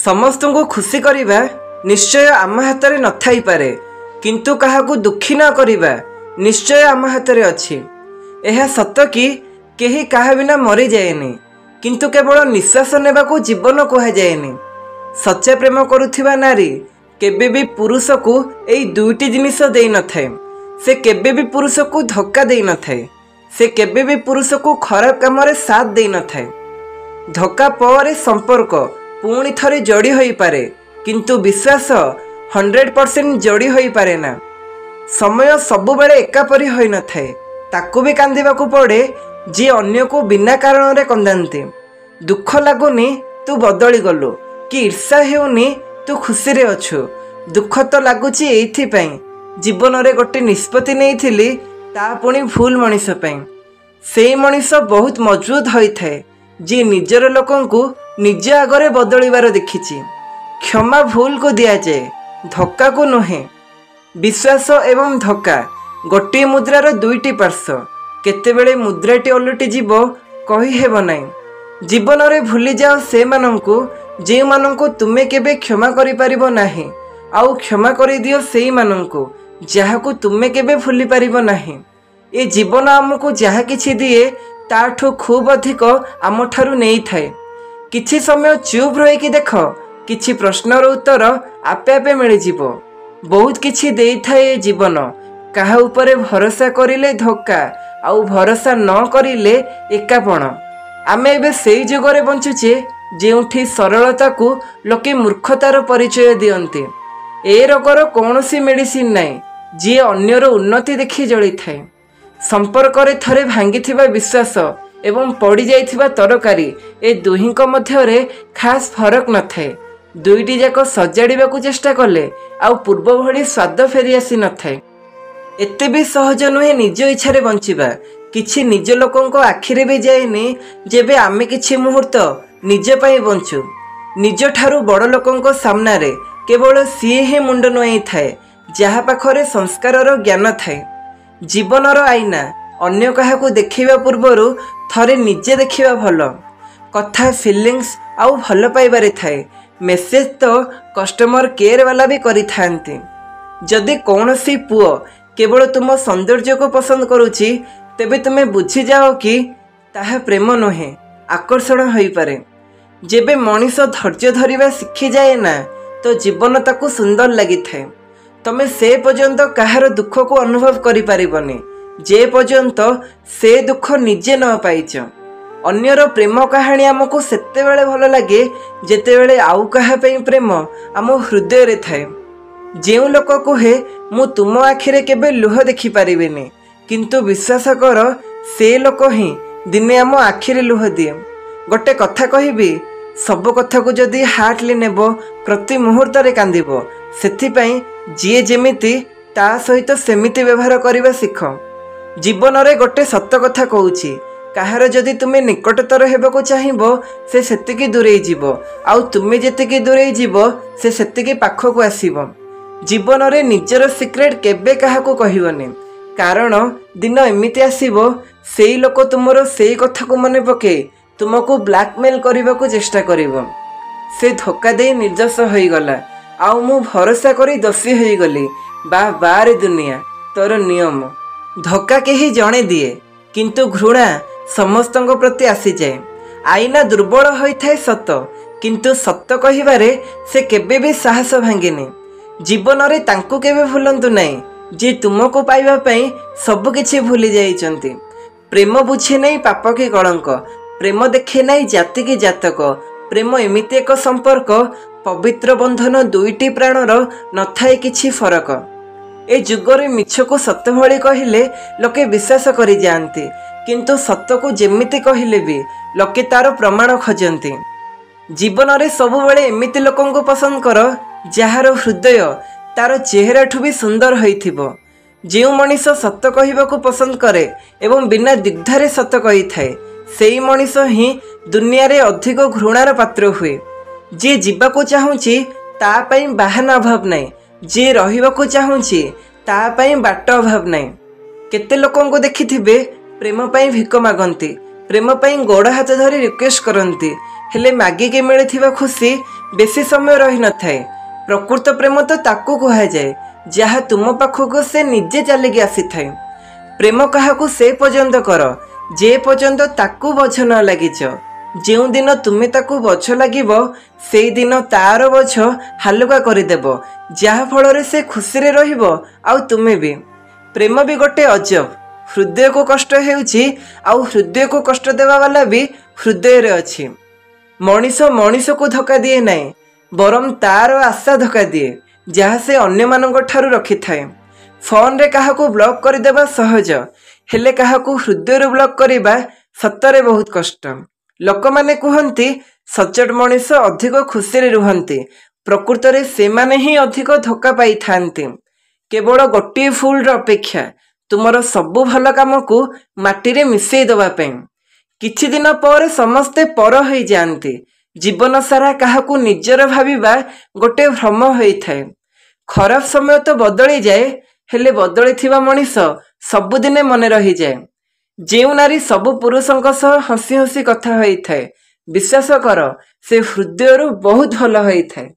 समस्त को खुशी करवा निश्चय आम हाथ में न थाई पारे, किंतु काहाकू दुखी न करवा निश्चय आम हाथ में अच्छी। यह सत कि केही काहा बिना मरी जाएनी, किंतु केवल निश्वास नेबाकू जीवन कह जाएनी। सच्चा प्रेम करुथिबा नारी केबे भी पुरुष को यही दुईटी जिनिस दे न थाए। से केबे भी पुरुष को धक्का दे न थाए, से केबे भी पुरुष को खराब काम रे साथ दे न थाए। धक्का पर संपर्क पुणी थरे जोड़ी होई पारे, किंतु विश्वास 100% जोड़ी होई पारे ना। समय सबुबेले एकापरी होई न थाए, ताकू भी कांदिबाकू पड़े जी अन्य को बिना कारण रे कंदांती। दुख लागुनी तू बदली गलु कि ईर्षा हेउनी तू खुशी रे अछु। दुख तो लगुच ये जीवन रे गोटे निष्पत्ति नहीं थिली, ता पुणी भूल मनीष पई। से मनीष बहुत मजबूत होई थाए जी निजर लोकन को निज आगरे बदलिबार देखिछि। क्षमा भूल को दिया जाए, धक्का को नुहे। विश्वास एवं धक्का गोटे मुद्रार दुईटी पार्श्व। केतेबेले मुद्राटी ओलटि जीव कही हेब नाही। जीवन रे भूली जाओ से मानंकु जे मानंकु तुमे केबे क्षमा करि परिबो नाही, आउ क्षमा करि दियो सेई मानंकु जाहाकू तुमे केबे भूली परिबो नाही। ए जीवन आमको जहा किछि दिए ताठू खूब अधिक आम ठारू नहीं थाए। किछि समय चुप रही देख, किछि प्रश्नर उत्तर आपे आपे मिल जिवो। बहुत किछि देई थाए जीवन। काहा उपरे भरोसा करिले धोखा, आउ भरोसा न करिले एकापण। आमे एबे सेई जुगरे बंचुचे जेउठी सरलता को लोके मूर्खतार परिचय दियंते। ए रोगर कौनसी मेडिसिन नाही जी अन्यर उन्नति देखि जळी थाए। संपर्क रे थरे भांगिथिबा विश्वास एवं पड़ी जाइथिबा तरकारी ए दुहिंक मध्यरे खास फरक न थाए। दुईटी जाक सजाड़िबाकू चेष्टा कले आउ पूर्व भली स्वाद फेरी आसी न थाए। एते भी सहज नुहे निज इच्छारे बंचिबा। किछि निज लोकंक आखिरे भी जाएनी जेबे आमे किछि मुहूर्त निज पई बंचु। निज ठारू बड़ लोकंक सामना रे केवल सीए ही मुंड नुआई थाए जहा पाखरे संस्कारर ज्ञान थाए। जीवनर आईना अन्य काहाकू देखिबा पूर्वरु थरे निजे देखिबा भल। कथा फीलिंग्स आउ भल पाइबारे थाए। मेसेज तो कस्टमर केयर वाला भी करि थांती। जदि कौनसी पुओ केवल तुम सौंदर्य को पसंद करुछि, तेबे तुमे बुझी जाओ कि ताहा प्रेम नुहे, आकर्षण होई पारे। जेबे मनीष धैर्य धरिबा शिखी जाए ना, तो जीवन ताकू सुंदर लगी थाए। तमे से पर्यंत काहार दुख को अनुभव करि पारिबनी जे पर्यंत से दुख निजे न पाइच। अन्यर प्रेम कहानी आमको सेते बेले भल लगे जेते आउ कहा पई प्रेम आम हृदय रे थाए। जेउ लोक कहे मु तुम आखिरे केबे लुह देखि पारिबेनी, किंतु विश्वास कर से लोक ही दिने आम आखिरे लुह दिए। गोटे कथा कहबी, सब कथा को जदि हार्टली नेब प्रति मुहूर्त रे कांदिबो। सेथिपई जी जेमिति ता सहित सेमिति व्यवहार करबा सिख। जीवन रे गोटे सत्य कथा कहूची, काहार जदि तुमे निकटतर हेबाकू चाहिबो से सेतिकी दूरेई जीवो, आउ तुमे जेतिकी दूरेई जीवो से सेतिकी पाखकू आसीबो। जीवन रे निजर सिक्रेट केबे काहाकू कहिबोनी, कारण दिन एमिति आसीबो सेई लोक तुमरो सेई कथा को मने पके तुमको ब्लैकमेल करबाकू चेष्टा करिवो। से धोखा दे निर्दोष होई गला, आउ मु भरोसा करी दोषी होई गली। बा बारे दुनिया तोर नियम। धोखा केही जणे दिए, किंतु घृणा समस्तଙ୍କ प्रति आसी जाए। आईना दुर्बल होई थाए सत, किंतु सत्य कहिबारे से केबे भी साहस भांगेनी। जीवन रे तांकू केबे भूलंतु नाही जे तुमको पाइबा पई सब किछि भूली जाइचंती। प्रेम बुझे नहीं पाप की कलंक, प्रेम देखे नहीं जाति की जातक। प्रेम एमिति एक संपर्क, पवित्र बंधन दुईटी प्राणर नथाए किछि फरक। ए जुगरे मिछ को सत्य भली कहिले लोके विश्वास करि जांती, किंतु सत्य को जेमिति कहिले भी लोके तार प्रमाण खोजंती। जीवन रे सबु बेले एमिति लोकंको पसंद कर जहार हृदय तार चेहरा ठु भी सुंदर होइथिबो। जेउ मनीष सत्य कहिबाकू पसंद करे एवं बिना दिग्धारे सत्य कहि थाए, सेई मनीष ही दुनिया रे अधिक घृणार पात्र हुए। जे जीवाकू चाहूची ता पई बाहना अभाव नाही, जे रहिबाकू चाहूची ता पई बाट अभाव नाही। केते लोकंको देखिथिबे प्रेम पई भिक मागंती, प्रेम पई गोड़ हाथ धरी रिक्वेस्ट करंती, हेले मागिके मिलिथिबा खुशी बेसी समय रही न थाए। प्रकृत प्रेम तो ताकू कहा जाए जहाँ तुम पाखक से निजे चलिकी आसी थाए। प्रेम काहाकू से पर्यंत कर जे पर्यंत ताकू बोझ न लगिच। जो दिन तुमे ताकू बोझ लगिब से दिन तार बोझ हालुका करदेब, जहा फल से खुशी रे रहिबो आउ तुमे भी। प्रेम भी गोटे अजब, हृदय को कष्ट हेउछि आउ हृदय को कष्ट देवा वाला भी हृदय रे अछि। मनीष मनीष को धोखा दिए नहीं, बरम तार आशा धोखा दिए जहाँ से अन्य मानक ठारू रखि थाए। फोन रे काहाकू ब्लॉक कर देबा सहज, हेले काहाकू हृदय रे ब्लॉक करिबा सत्तरे बहुत कष्ट। लोक माने कहती सचोट मनीष अधिक खुशी रे रुहंती, प्रकृत रे से माने ही अधिक धोखा पाई थांती। केवल गोटे फूल रो अपेक्षा तुमर सबु भल काम को माटी रे मिसई दबा पे। किछि दिन पर समस्ते पर हो जाती, जीवन सारा काहाकू निजर भाविबा गोटे भ्रम होई थाए। खराब समय तो बदली जाए, हेले बदली थिबा मनीष सबुदिने मने रही जाए। जेउ नारी सबु पुरुषों सह हसी हसी कथा होई थाए, विश्वास कर से हृदय बहुत भल होई थाए।